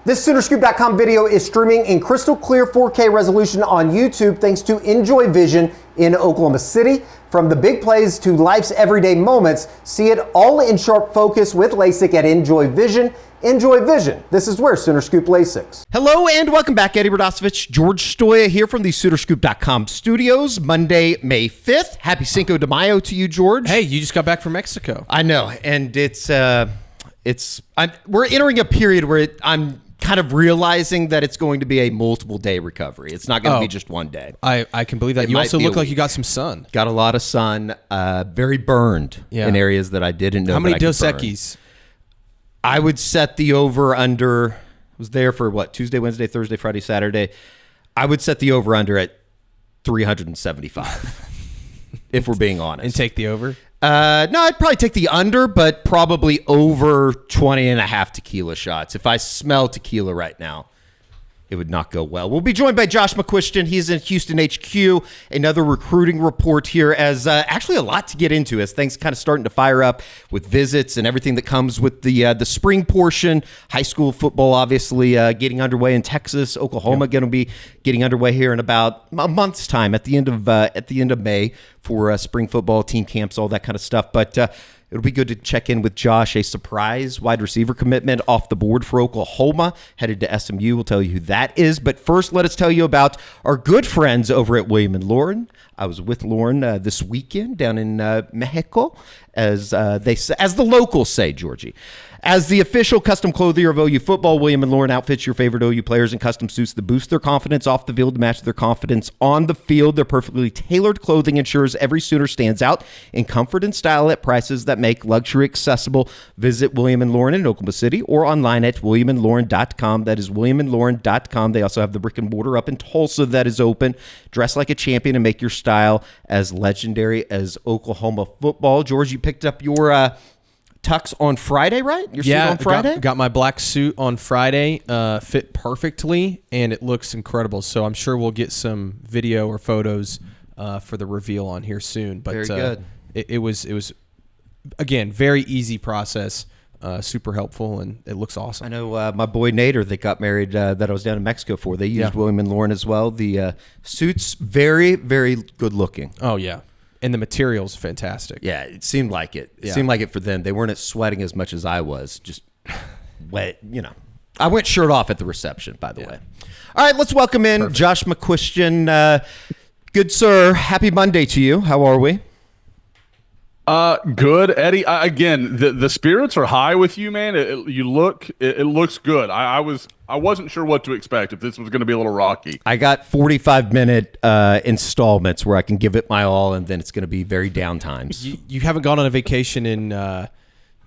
This SoonerScoop.com video is streaming in crystal clear 4K resolution on YouTube thanks to Enjoy Vision in Oklahoma City. From the big plays to life's everyday moments, see it all in sharp focus with LASIK at Enjoy Vision. Enjoy Vision. This is where Sooner Scoop LASIKs. Hello and welcome back. Eddie Radosovich, George Stoya here from the SoonerScoop.com studios. Monday, May 5th. Happy Cinco de Mayo to you, George. Hey, you just got back from Mexico. I know, and we're entering a period where I'm kind of realizing that it's going to be a multiple day recovery. It's not going to be just one day. I can believe that. You also look like you got some sun. Got a lot of sun. Very burned in areas that I didn't know. How many Dos Equis? I would set the over under. Was there for what? Tuesday, Wednesday, Thursday, Friday, Saturday. I would set the over under at 375. If we're being honest. And take the over? No, I'd probably take the under, but probably over 20 and a half tequila shots. If I smell tequila right now, it would not go well. We'll be joined by Josh McCuistion. He's in Houston HQ. Another recruiting report here, as actually a lot to get into as things kind of starting to fire up with visits and everything that comes with the spring portion. High school football, obviously, getting underway in Texas. Oklahoma going to be getting underway here in about a month's time at the end of May for spring football, team camps, all that kind of stuff. But it'll be good to check in with Josh. A surprise wide receiver commitment off the board for Oklahoma, headed to SMU. We'll tell you who that is. But first, let us tell you about our good friends over at William & Lauren. I was with Lauren this weekend down in Mexico, as the locals say, Georgie. As the official custom clothier of OU football, William & Lauren outfits your favorite OU players in custom suits that boost their confidence off the field to match their confidence on the field. Their perfectly tailored clothing ensures every Sooner stands out in comfort and style at prices that make luxury accessible. Visit William & Lauren in Oklahoma City or online at williamandlauren.com. That is williamandlauren.com. They also have the brick and mortar up in Tulsa that is open. Dress like a champion and make your style as legendary as Oklahoma football. George, you picked up your tux on Friday, right? Your suit on Friday? Got my black suit on Friday. Fit perfectly, and it looks incredible. So I'm sure we'll get some video or photos for the reveal on here soon. But very good. It was again, very easy process. Super helpful, and it looks awesome. I know my boy Nader that got married that I was down in Mexico for. They used William & Lauren as well. The suit's very, very good looking. Oh, yeah. And the material's fantastic. Yeah, it seemed like it. It seemed like it for them. They weren't sweating as much as I was. Just wet, I went shirt off at the reception, by the way. All right, let's welcome in Josh McCuistion. Good sir, happy Monday to you. How are we? Good, Eddie. Again, the spirits are high with you, man. It looks good. I wasn't sure what to expect, if this was going to be a little rocky. I got 45-minute installments where I can give it my all, and then it's going to be very down times. You haven't gone on a vacation in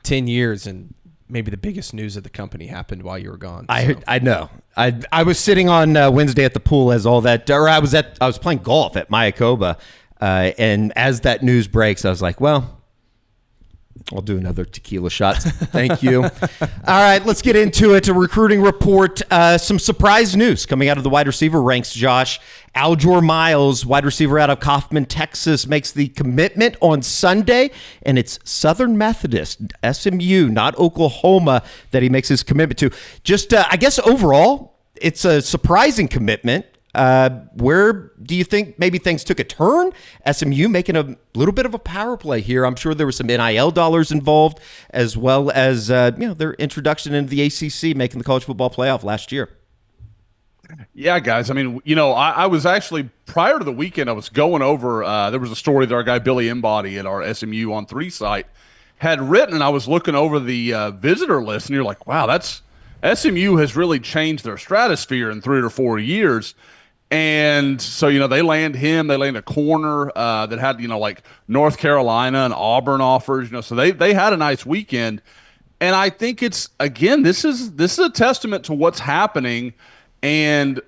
10 years, and maybe the biggest news of the company happened while you were gone. So. I know. I was sitting on Wednesday at the pool as all that, or I was playing golf at Mayakoba. And as that news breaks, I was like, well, I'll do another tequila shot. Thank you. All right, let's get into it. A recruiting report. Some surprise news coming out of the wide receiver ranks, Josh. Aljour Miles, wide receiver out of Kaufman, Texas, makes the commitment on Sunday, and it's Southern Methodist, SMU, not Oklahoma, that he makes his commitment to. Just, I guess overall, it's a surprising commitment. Where do you think maybe things took a turn? SMU making a little bit of a power play here. I'm sure there was some NIL dollars involved, as well as their introduction into the ACC, making the college football playoff last year. Yeah, guys. I mean, I was actually, prior to the weekend, I was going over, there was a story that our guy Billy Embody at our SMU on 3 site had written, and I was looking over the visitor list, and you're like, wow, SMU has really changed their stratosphere in 3 or 4 years. And so, they land him, they land a corner that had, like North Carolina and Auburn offers, so they had a nice weekend. And I think it's, again, this is a testament to what's happening. And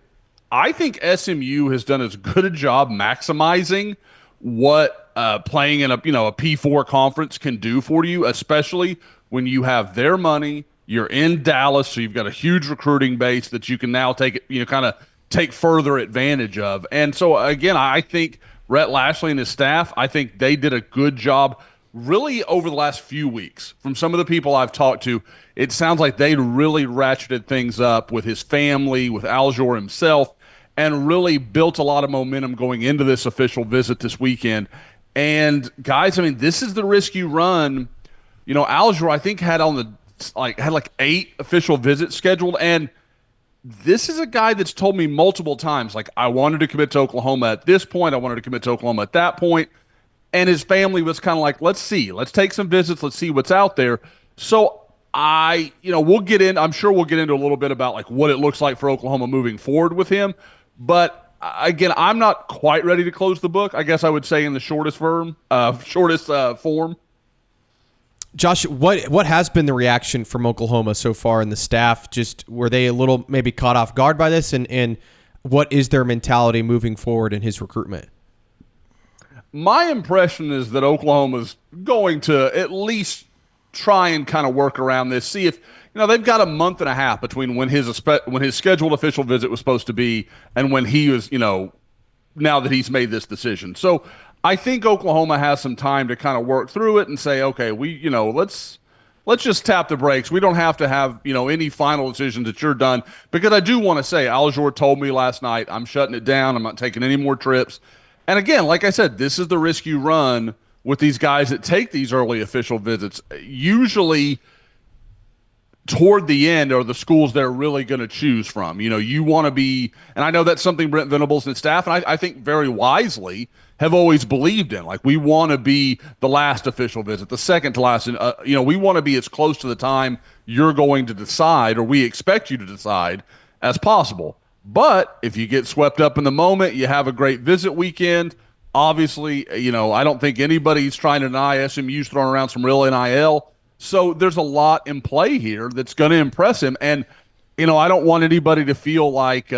I think SMU has done as good a job maximizing what playing in a P4 conference can do for you, especially when you have their money. You're in Dallas, so you've got a huge recruiting base that you can now take further advantage of. And so, again, I think Rhett Lashley and his staff, I think they did a good job really over the last few weeks, from some of the people I've talked to, it sounds like they really ratcheted things up with his family, with Aljour himself, and really built a lot of momentum going into this official visit this weekend. And guys, I mean, this is the risk you run. You know, Aljour, I think, had like 8 official visits scheduled, and this is a guy that's told me multiple times, like, I wanted to commit to Oklahoma at this point, I wanted to commit to Oklahoma at that point. And his family was kind of like, let's see, let's take some visits, let's see what's out there. So we'll get in, I'm sure we'll get into a little bit about like what it looks like for Oklahoma moving forward with him. But again, I'm not quite ready to close the book, I guess I would say, in the shortest form. Josh, what has been the reaction from Oklahoma so far and the staff? Just were they a little maybe caught off guard by this? And what is their mentality moving forward in his recruitment? My impression is that Oklahoma's going to at least try and kind of work around this. See if, they've got a month and a half between when his scheduled official visit was supposed to be and when he was, now that he's made this decision. So I think Oklahoma has some time to kind of work through it and say, okay, let's just tap the brakes. We don't have to have, any final decisions that you're done. Because I do want to say, Aljour told me last night, I'm shutting it down. I'm not taking any more trips. And again, like I said, this is the risk you run with these guys that take these early official visits. Usually toward the end are the schools they're really going to choose from. You want to be, and I know that's something Brent Venables and his staff, and I think very wisely, have always believed in. Like, we want to be the last official visit, the second to last. We want to be as close to the time you're going to decide, or we expect you to decide, as possible. But if you get swept up in the moment, you have a great visit weekend. Obviously, I don't think anybody's trying to deny SMU's throwing around some real NIL. So there's a lot in play here that's going to impress him. And, I don't want anybody to feel like,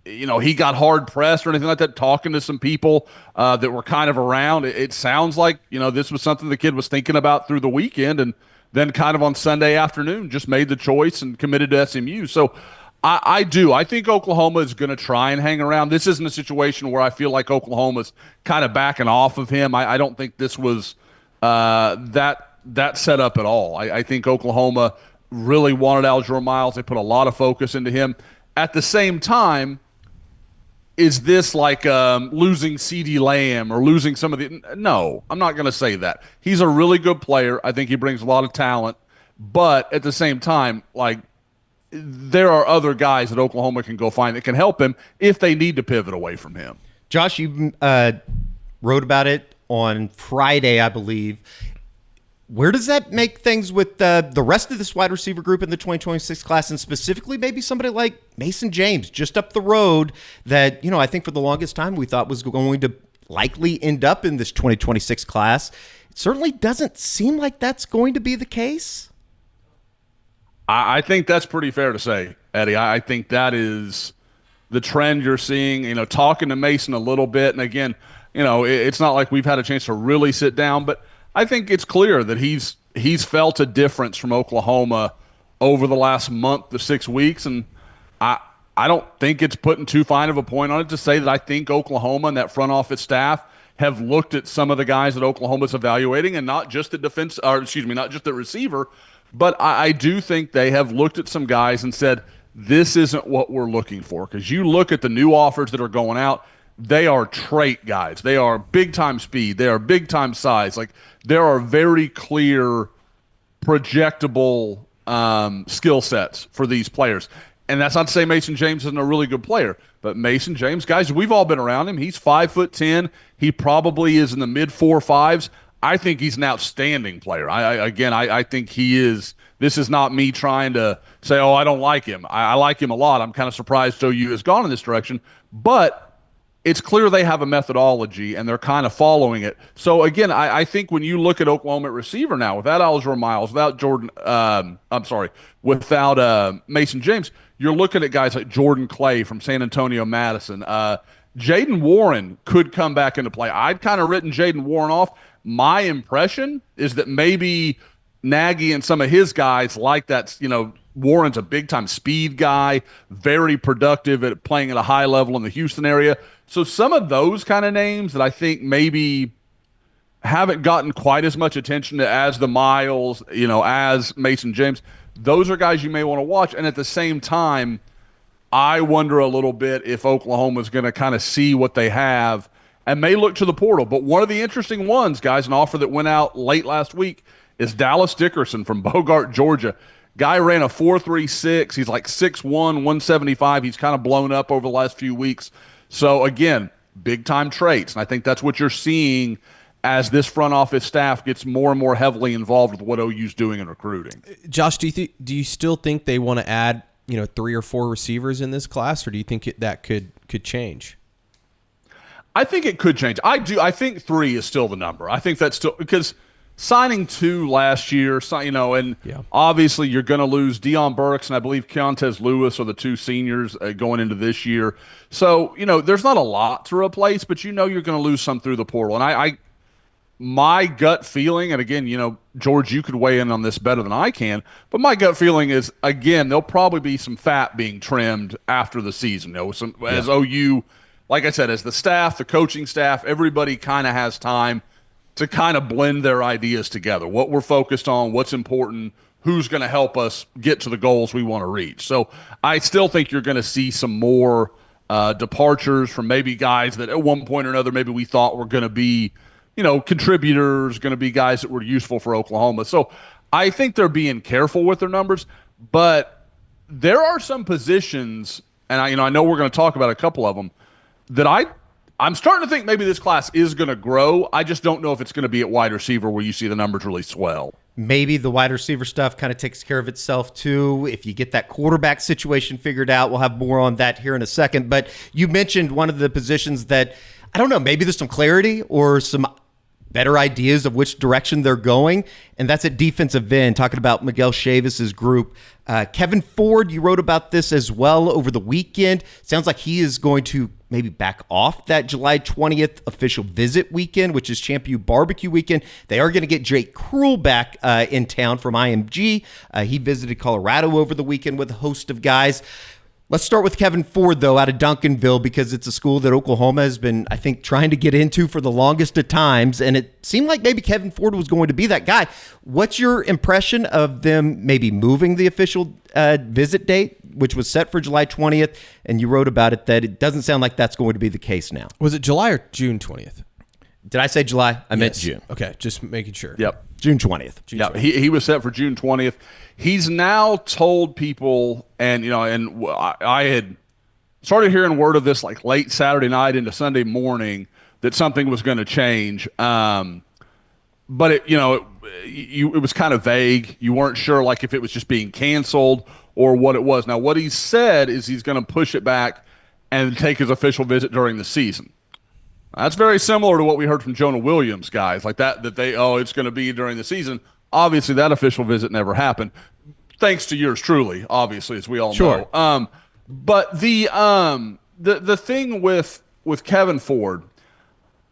he got hard pressed or anything like that, talking to some people that were kind of around. It sounds like, this was something the kid was thinking about through the weekend, and then kind of on Sunday afternoon just made the choice and committed to SMU. So I think Oklahoma is going to try and hang around. This isn't a situation where I feel like Oklahoma's kind of backing off of him. I don't think this was that set up at all. I think Oklahoma really wanted Aljour Miles. They put a lot of focus into him. At the same time, is this like losing CeeDee Lamb or losing some of the – no, I'm not going to say that. He's a really good player. I think he brings a lot of talent. But at the same time, like, there are other guys that Oklahoma can go find that can help him if they need to pivot away from him. Josh, you wrote about it on Friday, I believe. Where does that make things with the rest of this wide receiver group in the 2026 class, and specifically maybe somebody like Mason James just up the road that, I think for the longest time we thought was going to likely end up in this 2026 class? It certainly doesn't seem like that's going to be the case. I think that's pretty fair to say, Eddie. I think that is the trend you're seeing. Talking to Mason a little bit, and again, it's not like we've had a chance to really sit down, but I think it's clear that he's felt a difference from Oklahoma over the last month to 6 weeks, and I don't think it's putting too fine of a point on it to say that I think Oklahoma and that front office staff have looked at some of the guys that Oklahoma's evaluating, and not just at not just at receiver. But I do think they have looked at some guys and said, this isn't what we're looking for. Because you look at the new offers that are going out, they are trait guys. They are big-time speed. They are big-time size. Like, there are very clear, projectable skill sets for these players. And that's not to say Mason James isn't a really good player. But Mason James, guys, we've all been around him. He's 5'10". He probably is in the mid-4.5s. I think he's an outstanding player. I think he is. This is not me trying to say, oh, I don't like him. I like him a lot. I'm kind of surprised OU has gone in this direction. But it's clear they have a methodology, and they're kind of following it. So, again, I think when you look at Oklahoma at receiver now, without Aljour Miles, without Mason James, you're looking at guys like Jordan Clay from San Antonio Madison. Jaden Warren could come back into play. I'd kind of written Jaden Warren off. My impression is that maybe Nagy and some of his guys like that. Warren's a big-time speed guy, very productive at playing at a high level in the Houston area. So some of those kind of names that I think maybe haven't gotten quite as much attention as the Miles, as Mason James. Those are guys you may want to watch. And at the same time, I wonder a little bit if Oklahoma's going to kind of see what they have and may look to the portal. But one of the interesting ones, guys, an offer that went out late last week is Dallas Dickerson from Bogart, Georgia. Guy ran a 4.36. He's like 6'1", 175. He's kind of blown up over the last few weeks. So, again, big-time traits. And I think that's what you're seeing as this front office staff gets more and more heavily involved with what OU's doing in recruiting. Josh, do you still think they want to add 3 or 4 receivers in this class, or do you think that could change? I think it could change. I do. I think 3 is still the number. I think that's still because signing 2 last year, obviously you're going to lose Deion Burks and I believe Keontez Lewis are the 2 seniors going into this year. So there's not a lot to replace, but you're going to lose some through the portal. And my gut feeling, and again, George, you could weigh in on this better than I can, but my gut feeling is, again, there'll probably be some fat being trimmed after the season. As OU, like I said, as the staff, the coaching staff, everybody kind of has time to kind of blend their ideas together. What we're focused on, what's important, who's going to help us get to the goals we want to reach. So I still think you're going to see some more departures from maybe guys that at one point or another maybe we thought were going to be contributors, going to be guys that were useful for Oklahoma. So I think they're being careful with their numbers, but there are some positions, and I know we're going to talk about a couple of them, that I'm starting to think maybe this class is going to grow. I just don't know if it's going to be at wide receiver where you see the numbers really swell. Maybe the wide receiver stuff kind of takes care of itself too. If you get that quarterback situation figured out, we'll have more on that here in a second. But you mentioned one of the positions that, I don't know, maybe there's some clarity or some better ideas of which direction they're going, and that's at defensive end, talking about Miguel Chavis's group. Kevin Ford, you wrote about this as well over the weekend. Sounds like he is going to maybe back off that July 20th official visit weekend, which is Champion Barbecue weekend. They are going to get Jake Krull back in town from IMG. He visited Colorado over the weekend with a host of guys. Let's start with Kevin Ford, though, out of Duncanville, because it's a school that Oklahoma has been, I think, trying to get into for the longest of times, and it seemed like maybe Kevin Ford was going to be that guy. What's your impression of them maybe moving the official visit date, which was set for July 20th, and you wrote about it that it doesn't sound like that's going to be the case now? Was it July or June 20th? Did I say July? I meant June. Okay, just making sure. Yep. June 20th. Yeah, he was set for June 20th. He's now told people, and I had started hearing word of this like late Saturday night into Sunday morning that something was going to change. But it was kind of vague. You weren't sure like if it was just being canceled or what it was. Now, what he said is he's going to push it back and take his official visit during the season. That's very similar to what we heard from Jonah Williams, guys, like that it's going to be during the season. Obviously, that official visit never happened, thanks to yours truly, obviously, as we all know. But the thing with Kevin Ford,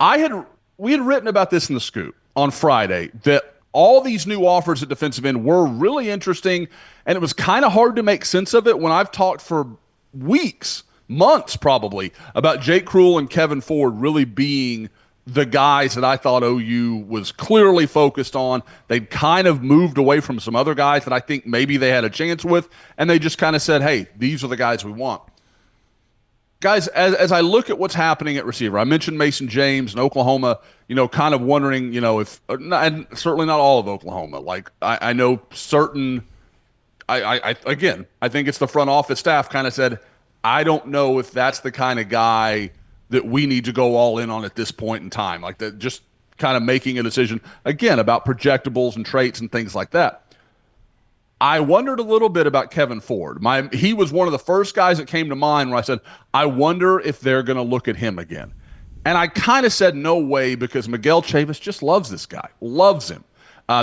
we had written about this in the Scoop on Friday, that all these new offers at defensive end were really interesting, and it was kind of hard to make sense of it when I've talked for weeks, months probably, about Jake Krull and Kevin Ford really being the guys that I thought OU was clearly focused on. They'd kind of moved away from some other guys that I think maybe they had a chance with, and they just kind of said, hey, these are the guys we want. Guys, as I look at what's happening at receiver, I mentioned Mason James and Oklahoma, kind of wondering, if, and certainly not all of Oklahoma. Like, I know certain, I think it's the front office staff kind of said, I don't know if that's the kind of guy that we need to go all in on at this point in time. Like that, just kind of making a decision, again, about projectables and traits and things like that. I wondered a little bit about Kevin Ford. He was one of the first guys that came to mind where I said, I wonder if they're going to look at him again. And I kind of said no way, because Miguel Chavis just loves this guy, loves him.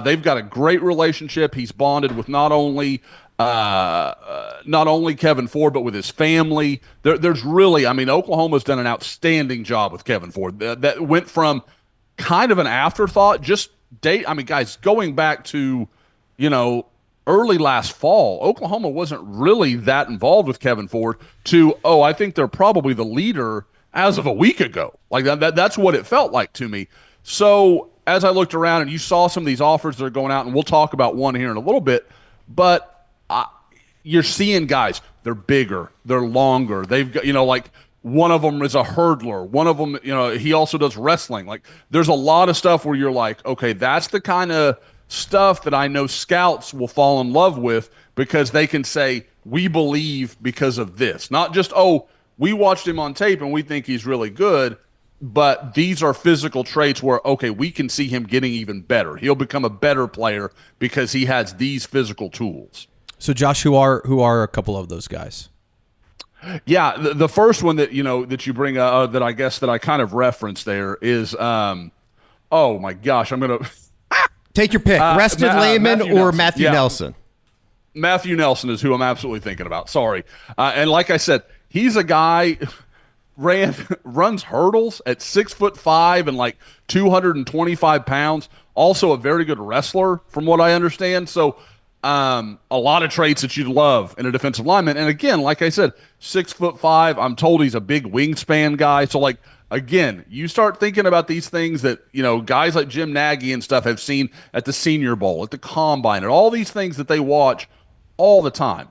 They've got a great relationship. He's bonded with not only Kevin Ford, but with his family. There's really, Oklahoma's done an outstanding job with Kevin Ford. That went from kind of an afterthought, guys, going back to, early last fall, Oklahoma wasn't really that involved with Kevin Ford, to, I think they're probably the leader as of a week ago. Like that's what it felt like to me. So as I looked around and you saw some of these offers that are going out, and we'll talk about one here in a little bit, but you're seeing guys, they're bigger, they're longer. They've got, like one of them is a hurdler. One of them, he also does wrestling. Like there's a lot of stuff where you're like, okay, that's the kind of stuff that I know scouts will fall in love with because they can say, we believe because of this. Not just, oh, we watched him on tape and we think he's really good, but these are physical traits where, okay, we can see him getting even better. He'll become a better player because he has these physical tools. So, Josh, who are a couple of those guys? Yeah, the first one that that you bring that I guess that I kind of referenced there is oh my gosh, I'm gonna take your pick, Reston Lehman or Matthew Nelson. Matthew Nelson is who I'm absolutely thinking about. Sorry, and like I said, he's a guy runs hurdles at 6'5" and like 225 pounds. Also a very good wrestler, from what I understand. So. A lot of traits that you'd love in a defensive lineman. And again, like I said, 6'5". I'm told he's a big wingspan guy. So like, again, you start thinking about these things that, guys like Jim Nagy and stuff have seen at the Senior Bowl, at the Combine, and all these things that they watch all the time.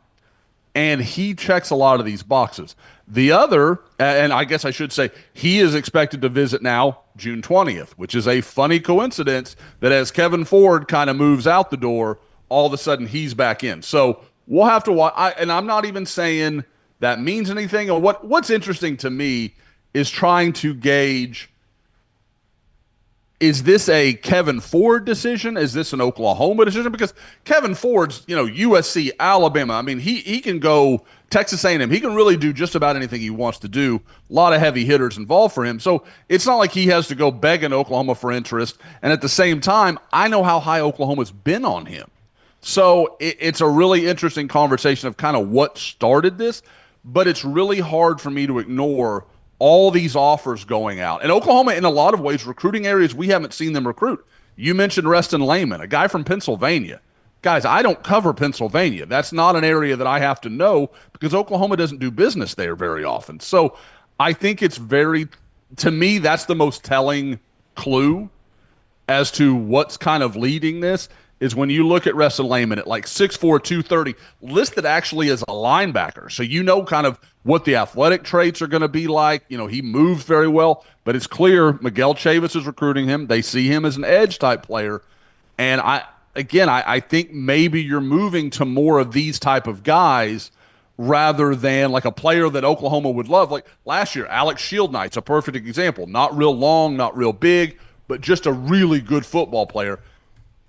And he checks a lot of these boxes. The other, and I guess I should say, he is expected to visit now June 20th, which is a funny coincidence that as Kevin Ford kind of moves out the door, all of a sudden he's back in. So we'll have to watch. And I'm not even saying that means anything. And what's interesting to me is trying to gauge, is this a Kevin Ford decision? Is this an Oklahoma decision? Because Kevin Ford's, USC, Alabama. I mean, he can go Texas A&M. He can really do just about anything he wants to do. A lot of heavy hitters involved for him. So it's not like he has to go begging Oklahoma for interest. And at the same time, I know how high Oklahoma's been on him. So it's a really interesting conversation of kind of what started this, but it's really hard for me to ignore all these offers going out. And Oklahoma, in a lot of ways, recruiting areas we haven't seen them recruit. You mentioned Reston Lehman, a guy from Pennsylvania. Guys, I don't cover Pennsylvania. That's not an area that I have to know because Oklahoma doesn't do business there very often. So I think it's to me, that's the most telling clue as to what's kind of leading this. Is when you look at Reston Lehman at like 6'4", 230, listed actually as a linebacker. So kind of what the athletic traits are going to be like. He moves very well, but it's clear Miguel Chavis is recruiting him. They see him as an edge-type player. And I think maybe you're moving to more of these type of guys rather than like a player that Oklahoma would love. Like last year, Alex Shieldnight's a perfect example. Not real long, not real big, but just a really good football player.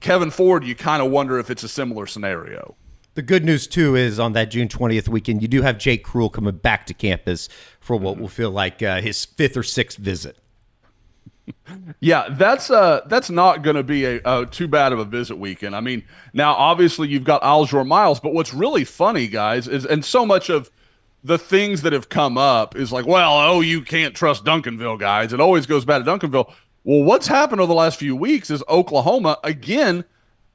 Kevin Ford, you kind of wonder if it's a similar scenario. The good news, too, is on that June 20th weekend, you do have Jake Krull coming back to campus for what will feel like his 5th or 6th visit. Yeah, that's not going to be a too bad of a visit weekend. I mean, now, obviously, you've got Aljour Miles, but what's really funny, guys, is, and so much of the things that have come up is like, well, you can't trust Duncanville, guys. It always goes back to Duncanville. Well, what's happened over the last few weeks is Oklahoma, again,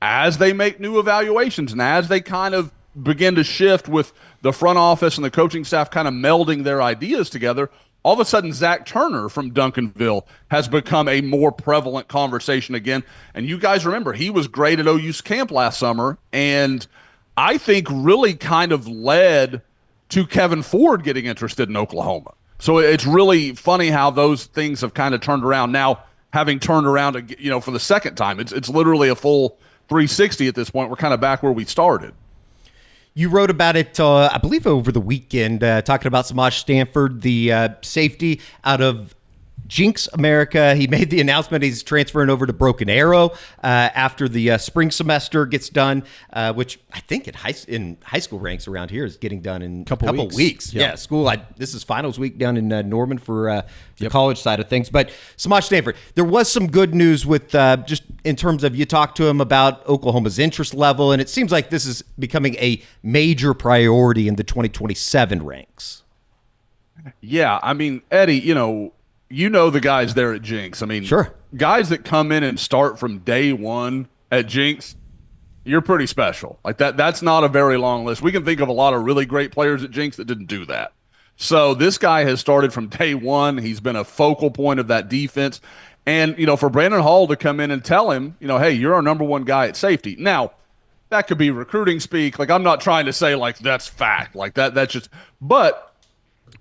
as they make new evaluations and as they kind of begin to shift with the front office and the coaching staff kind of melding their ideas together, all of a sudden Zach Turner from Duncanville has become a more prevalent conversation again. And you guys remember, he was great at OU's camp last summer, and I think really kind of led to Kevin Ford getting interested in Oklahoma. So it's really funny how those things have kind of turned around now. Having turned around, for the second time, it's literally a full 360 at this point. We're kind of back where we started. You wrote about it, I believe, over the weekend, talking about Samaj Stanford, the safety out of Jinx America. He made the announcement he's transferring over to Broken Arrow after the spring semester gets done, which I think in high school ranks around here is getting done in a couple weeks. Yeah, school. This is finals week down in Norman for the college side of things. But Samaj Stanford, there was some good news with just in terms of you talked to him about Oklahoma's interest level, and it seems like this is becoming a major priority in the 2027 ranks. Yeah, I mean, Eddie, you know the guys there at Jinx. I mean, sure. Guys that come in and start from day one at Jinx, you're pretty special. Like that's not a very long list. We can think of a lot of really great players at Jinx that didn't do that. So this guy has started from day one. He's been a focal point of that defense. And, for Brandon Hall to come in and tell him, hey, you're our number one guy at safety. Now, that could be recruiting speak. Like, I'm not trying to say, like, that's fact. Like, that's just – but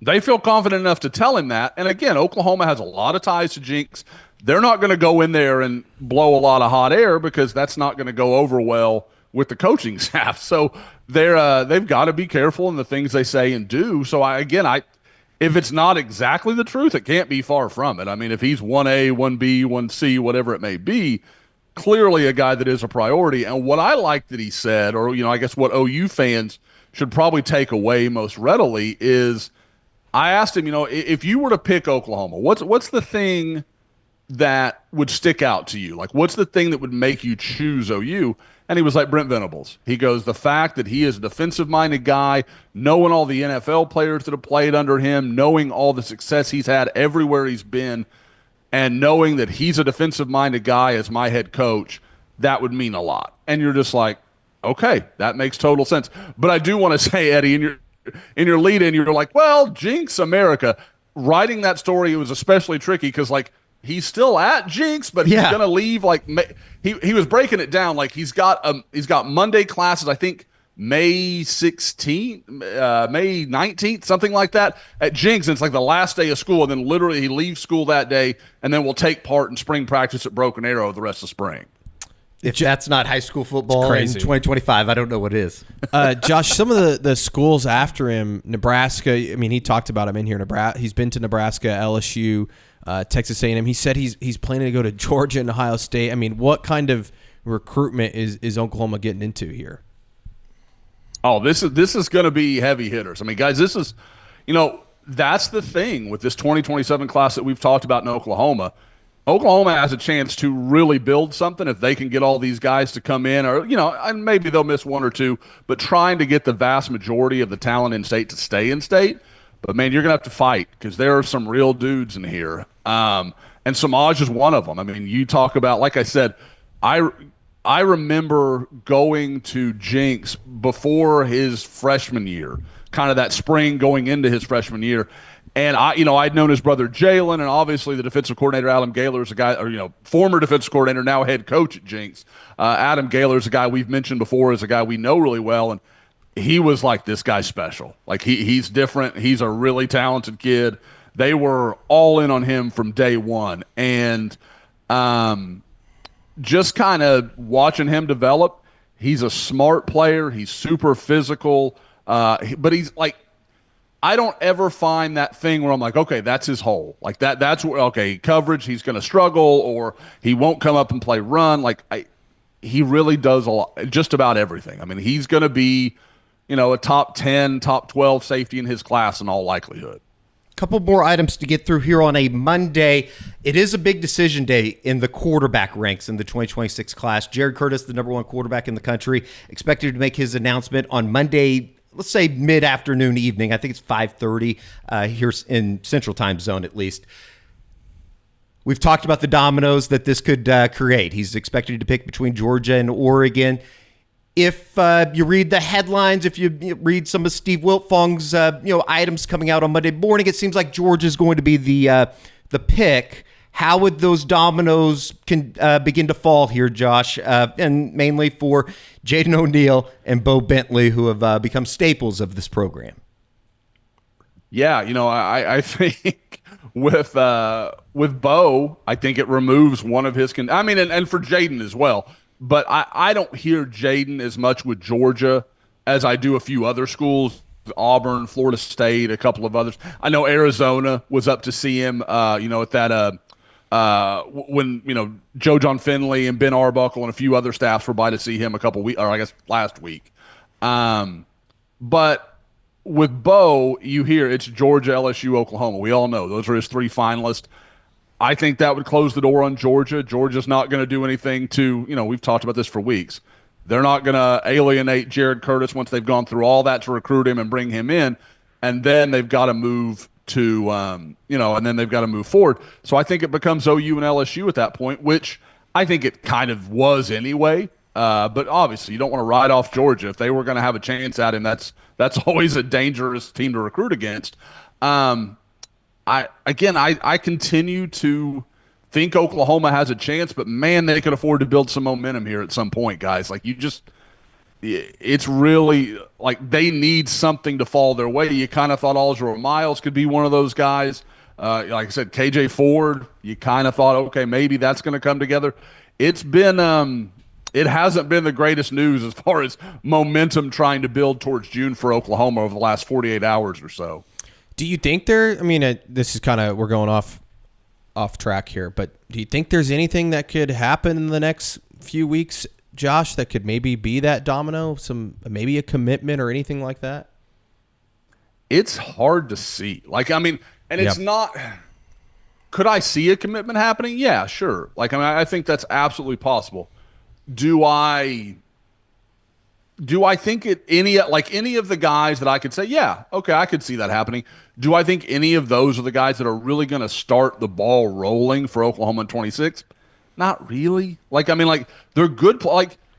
they feel confident enough to tell him that. And, again, Oklahoma has a lot of ties to Jinx. They're not going to go in there and blow a lot of hot air because that's not going to go over well with the coaching staff. So they've got to be careful in the things they say and do. So, if it's not exactly the truth, it can't be far from it. I mean, if he's 1A, 1B, 1C, whatever it may be, clearly a guy that is a priority. And what I like that he said, or, I guess what OU fans should probably take away most readily is I asked him, if you were to pick Oklahoma, what's the thing that would stick out to you? Like, what's the thing that would make you choose OU? And he was like, Brent Venables. He goes, the fact that he is a defensive-minded guy, knowing all the NFL players that have played under him, knowing all the success he's had everywhere he's been, and knowing that he's a defensive-minded guy as my head coach, that would mean a lot. And you're just like, okay, that makes total sense. But I do want to say, Eddie, in your lead-in, you're like, well, Jinx America. Writing that story, it was especially tricky because, like, he's still at Jinx, but he's going to leave. Like, he was breaking it down. Like, he's got Monday classes, I think May 16th, May 19th, something like that at Jinx. And it's like the last day of school. And then literally he leaves school that day and then will take part in spring practice at Broken Arrow the rest of spring. If that's not high school football in 2025, I don't know what is. Josh, some of the schools after him, Nebraska, I mean, he talked about him in here. Nebraska, he's been to Nebraska, LSU, Texas A&M. He said he's planning to go to Georgia and Ohio State. I mean, what kind of recruitment is Oklahoma getting into here? Oh, this is going to be heavy hitters. I mean, guys, this is, that's the thing with this 2027 class that we've talked about in Oklahoma. Oklahoma has a chance to really build something if they can get all these guys to come in, or, and maybe they'll miss one or two, but trying to get the vast majority of the talent in state to stay in state. But, man, you're going to have to fight because there are some real dudes in here. And Samaj is one of them. I mean, you talk about, like I said, I remember going to Jinx before his freshman year, kind of that spring going into his freshman year. And I'd known his brother Jalen, and obviously the defensive coordinator Adam Gaylor is a guy, or former defensive coordinator, now head coach at Jinx. Adam Gaylor is a guy we've mentioned before, is a guy we know really well, and he was like, this guy's special. Like he's different. He's a really talented kid. They were all in on him from day one, and just kind of watching him develop. He's a smart player. He's super physical, but he's like. I don't ever find that thing where I'm like, okay, that's his hole. Like that's where, okay, coverage, he's going to struggle, or he won't come up and play run. Like he really does a lot, just about everything. I mean, he's going to be, a top 10, top 12 safety in his class in all likelihood. Couple more items to get through here on a Monday. It is a big decision day in the quarterback ranks in the 2026 class. Jared Curtis, the number one quarterback in the country, expected to make his announcement on Monday, let's say mid-afternoon, evening. I think it's 5:30 here in Central Time Zone, at least. We've talked about the dominoes that this could create. He's expected to pick between Georgia and Oregon. If you read the headlines, if you read some of Steve Wiltfong's items coming out on Monday morning, it seems like Georgia is going to be the pick. How would those dominoes begin to fall here, Josh? And mainly for Jaden O'Neal and Bo Bentley, who have become staples of this program. Yeah, I think with Bo, I think it removes one of his and for Jaden as well. But I don't hear Jaden as much with Georgia as I do a few other schools, Auburn, Florida State, a couple of others. I know Arizona was up to see him, at that when Joe John Finley and Ben Arbuckle and a few other staffs were by to see him last week. But with Bo, you hear it's Georgia, LSU, Oklahoma. We all know those are his three finalists. I think that would close the door on Georgia. Georgia's not going to do anything to, we've talked about this for weeks. They're not going to alienate Jared Curtis once they've gone through all that to recruit him and bring him in. And then they've got to move to, and then they've got to move forward. So I think it becomes OU and LSU at that point, which I think it kind of was anyway. But obviously you don't want to ride off Georgia. If they were going to have a chance at him, that's always a dangerous team to recruit against. I continue to think Oklahoma has a chance, but man, they could afford to build some momentum here at some point, guys. Like it's really like they need something to fall their way. You kind of thought Aljour Miles could be one of those guys. Like I said, KJ Ford, you kind of thought, okay, maybe that's going to come together. It's been, it hasn't been the greatest news as far as momentum trying to build towards June for Oklahoma over the last 48 hours or so. Do you think this is kind of, we're going off track here, but do you think there's anything that could happen in the next few weeks, Josh, that could maybe be that domino, maybe a commitment or anything like that? It's hard to see. It's not. Could I see a commitment happening? Yeah, sure. I think that's absolutely possible. Do I think any of the guys that I could say, yeah, okay, I could see that happening. Do I think any of those are the guys that are really going to start the ball rolling for Oklahoma in 26? Not really. They're good.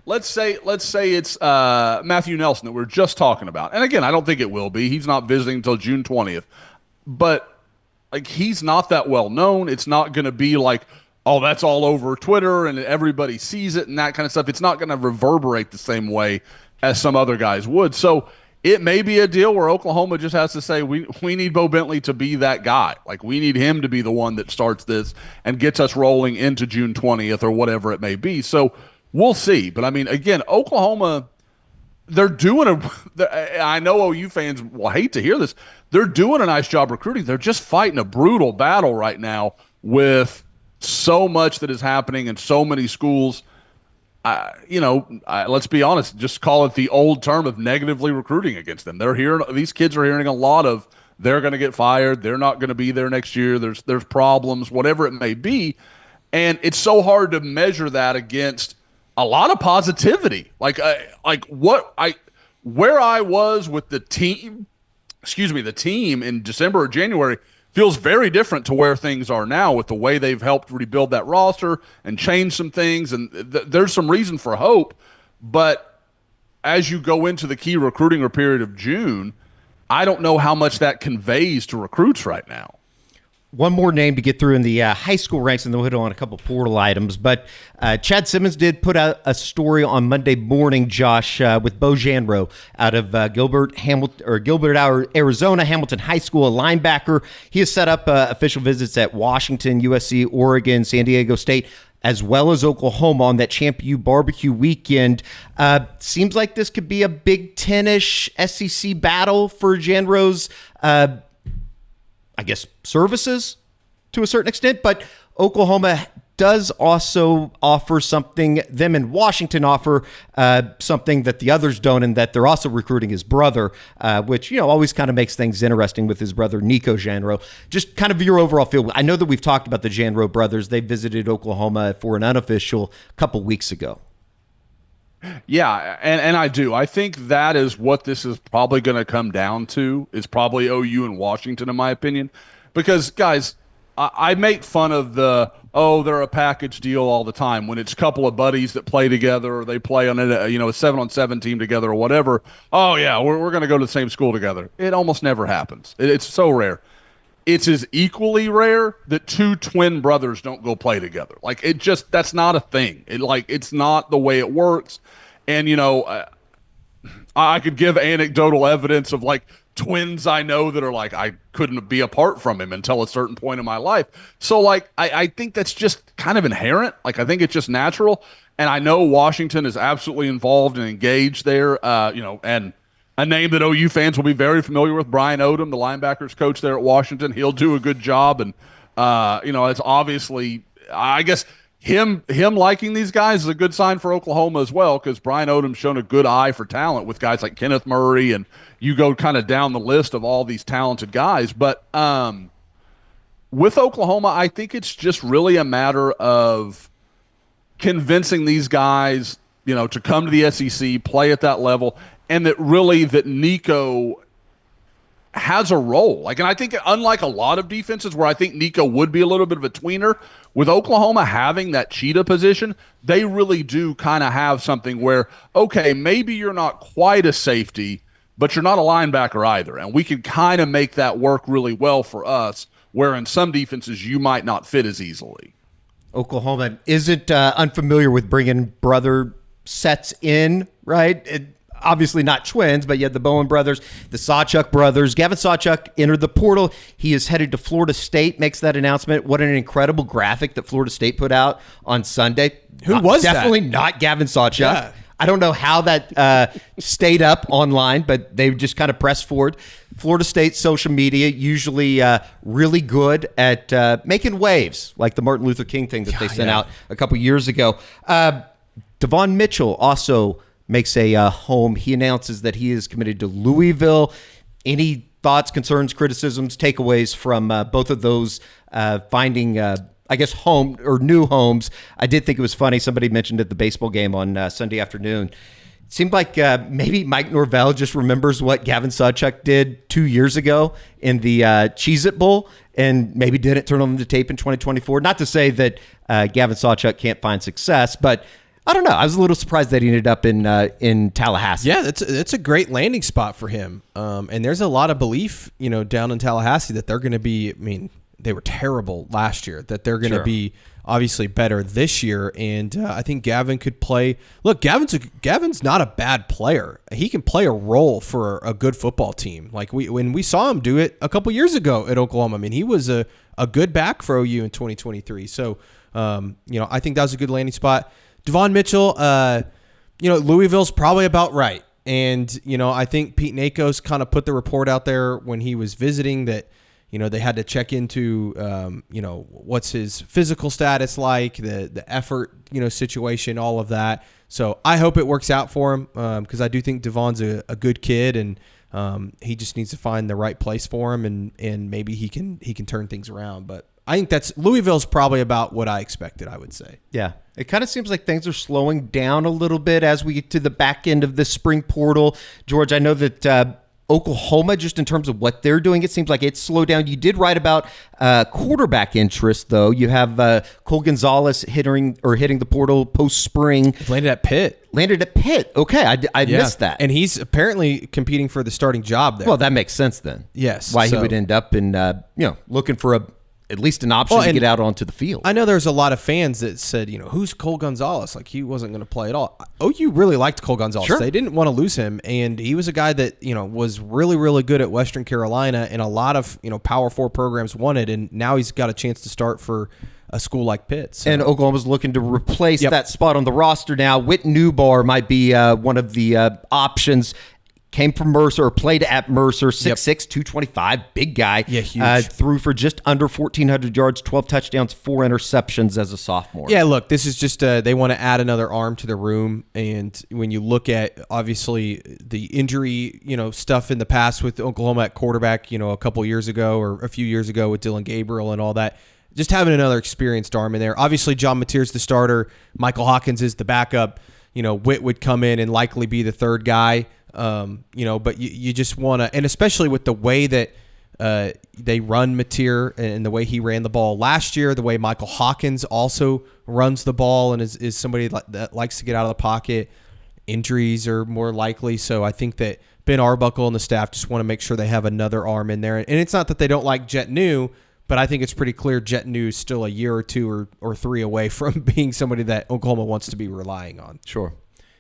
Let's say it's Matthew Nelson that we're just talking about. And again, I don't think it will be. He's not visiting until June 20th. But he's not that well known. It's not going to be like, oh, that's all over Twitter and everybody sees it and that kind of stuff. It's not going to reverberate the same way as some other guys would. So it may be a deal where Oklahoma just has to say, we need Bo Bentley to be that guy. We need him to be the one that starts this and gets us rolling into June 20th or whatever it may be. So we'll see. But again, Oklahoma, they're doing I know OU fans will hate to hear this. They're doing a nice job recruiting. They're just fighting a brutal battle right now with so much that is happening in so many schools. Let's be honest, just call it the old term of negatively recruiting against them. These kids are hearing a lot of they're going to get fired. They're not going to be there next year. There's problems, whatever it may be. And it's so hard to measure that against a lot of positivity. Where I was with the team in December or January feels very different to where things are now with the way they've helped rebuild that roster and change some things. And there's some reason for hope. But as you go into the key recruiting period of June, I don't know how much that conveys to recruits right now. One more name to get through in the high school ranks, and then we'll hit on a couple portal items. But Chad Simmons did put out a story on Monday morning, Josh, with Bo Janro out of Gilbert, Arizona, Hamilton High School, a linebacker. He has set up official visits at Washington, USC, Oregon, San Diego State, as well as Oklahoma on that Champ U barbecue weekend. Seems like this could be a Big Ten-ish SEC battle for Janro's services to a certain extent, but Oklahoma does also offer something. Them and Washington offer something that the others don't, and that they're also recruiting his brother, which always kind of makes things interesting with his brother Nico Janro. Just kind of your overall feel. I know that we've talked about the Janro brothers. They visited Oklahoma for an unofficial a couple weeks ago. Yeah, and I do. I think that is what this is probably going to come down to, is probably OU and Washington, in my opinion. Because, guys, I make fun of they're a package deal all the time when it's a couple of buddies that play together or they play on a 7-on-7 team together or whatever. Oh, yeah, we're going to go to the same school together. It almost never happens. It's so rare. It's as equally rare that two twin brothers don't go play together. That's not a thing. It's not the way it works. And, I could give anecdotal evidence of twins I know that are I couldn't be apart from him until a certain point in my life. So I think that's just kind of inherent. I think it's just natural. And I know Washington is absolutely involved and engaged there, and a name that OU fans will be very familiar with, Brian Odom, the linebackers coach there at Washington. He'll do a good job. And, it's obviously, I guess, him liking these guys is a good sign for Oklahoma as well, because Brian Odom's shown a good eye for talent with guys like Kenneth Murray, and you go kind of down the list of all these talented guys. But with Oklahoma, I think it's just really a matter of convincing these guys, to come to the SEC, play at that level, and that Nico has a role. And I think unlike a lot of defenses where I think Nico would be a little bit of a tweener, with Oklahoma having that cheetah position, they really do kind of have something where, okay, maybe you're not quite a safety, but you're not a linebacker either. And we can kind of make that work really well for us, where in some defenses you might not fit as easily. Oklahoma isn't unfamiliar with bringing brother sets in, right? Obviously not twins, but you had the Bowen brothers, the Sawchuk brothers. Gavin Sawchuk entered the portal. He is headed to Florida State, makes that announcement. What an incredible graphic that Florida State put out on Sunday. Who was that? Definitely not Gavin Sawchuk. Yeah. I don't know how that stayed up online, but they just kind of pressed forward. Florida State social media, usually really good at making waves, like the Martin Luther King thing that they sent out a couple years ago. Devon Mitchell also makes a home. He announces that he is committed to Louisville. Any thoughts, concerns, criticisms, takeaways from both of those finding, I guess, home or new homes? I did think it was funny. Somebody mentioned at the baseball game on Sunday afternoon. It seemed like maybe Mike Norvell just remembers what Gavin Sawchuk did 2 years ago in the Cheez-It Bowl and maybe didn't turn on the tape in 2024. Not to say that Gavin Sawchuk can't find success, but I don't know. I was a little surprised that he ended up in Tallahassee. Yeah, that's a great landing spot for him. And there's a lot of belief, down in Tallahassee that they're going to be. I mean, they were terrible last year. That they're going to be obviously better this year. And I think Gavin could play. Look, Gavin's not a bad player. He can play a role for a good football team. Like when we saw him do it a couple years ago at Oklahoma. I mean, he was a good back for OU in 2023. So I think that was a good landing spot. Devon Mitchell, Louisville's probably about right. And, I think Pete Nakos kind of put the report out there when he was visiting that, they had to check into, what's his physical status like, the effort, situation, all of that. So I hope it works out for him because I do think Devon's a good kid and he just needs to find the right place for him and maybe he can turn things around. But I think Louisville's probably about what I expected, I would say. Yeah. It kind of seems like things are slowing down a little bit as we get to the back end of this spring portal. George, I know that Oklahoma, just in terms of what they're doing, it seems like it's slowed down. You did write about quarterback interest, though. You have Cole Gonzalez hitting the portal post-spring. Landed at Pitt. Okay, I missed that. And he's apparently competing for the starting job there. Well, that makes sense then. Yes. Why he would end up in, looking for at least an option to get out onto the field. I know there's a lot of fans that said, who's Cole Gonzalez? Like, he wasn't going to play at all. OU really liked Cole Gonzalez. Sure. They didn't want to lose him, and he was a guy that, was really, really good at Western Carolina, and a lot of, Power 4 programs wanted, and now he's got a chance to start for a school like Pitt. So. And Oklahoma's looking to replace that spot on the roster now. Whit Newbar might be one of the options. Came from Mercer, or played at Mercer, 6'6", 225, big guy. Yeah, huge. Threw for just under 1,400 yards, 12 touchdowns, 4 interceptions as a sophomore. Yeah, look, this is just they want to add another arm to the room. And when you look at, obviously, the injury, stuff in the past with Oklahoma at quarterback, a couple years ago or a few years ago with Dylan Gabriel and all that, just having another experienced arm in there. Obviously, John Mateer's the starter. Michael Hawkins is the backup. Whit would come in and likely be the third guy. But you just want to, and especially with the way that they run Mateer and the way he ran the ball last year, the way Michael Hawkins also runs the ball and is somebody that likes to get out of the pocket, injuries are more likely. So I think that Ben Arbuckle and the staff just want to make sure they have another arm in there. And it's not that they don't like Jet New, but I think it's pretty clear Jet New is still a year or two or three away from being somebody that Oklahoma wants to be relying on. Sure.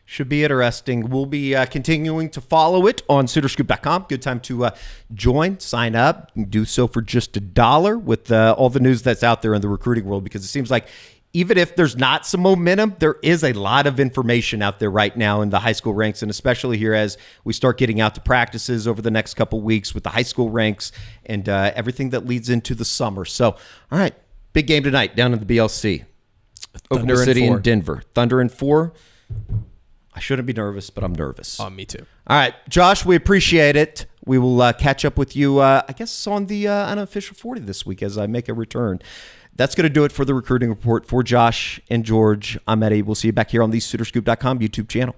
Should be interesting. We'll be continuing to follow it on SoonerScoop.com. Good time to join, sign up, and do so for just $1 with all the news that's out there in the recruiting world, because it seems like even if there's not some momentum, there is a lot of information out there right now in the high school ranks, and especially here as we start getting out to practices over the next couple weeks with the high school ranks and everything that leads into the summer. So, all right, big game tonight down in the BLC. Oklahoma City and Denver. Thunder in 4. I shouldn't be nervous, but I'm nervous. Me too. All right, Josh, we appreciate it. We will catch up with you, I guess, on the unofficial 40 this week as I make a return. That's going to do it for the recruiting report. For Josh and George, I'm Eddie. We'll see you back here on the SoonerScoop.com YouTube channel.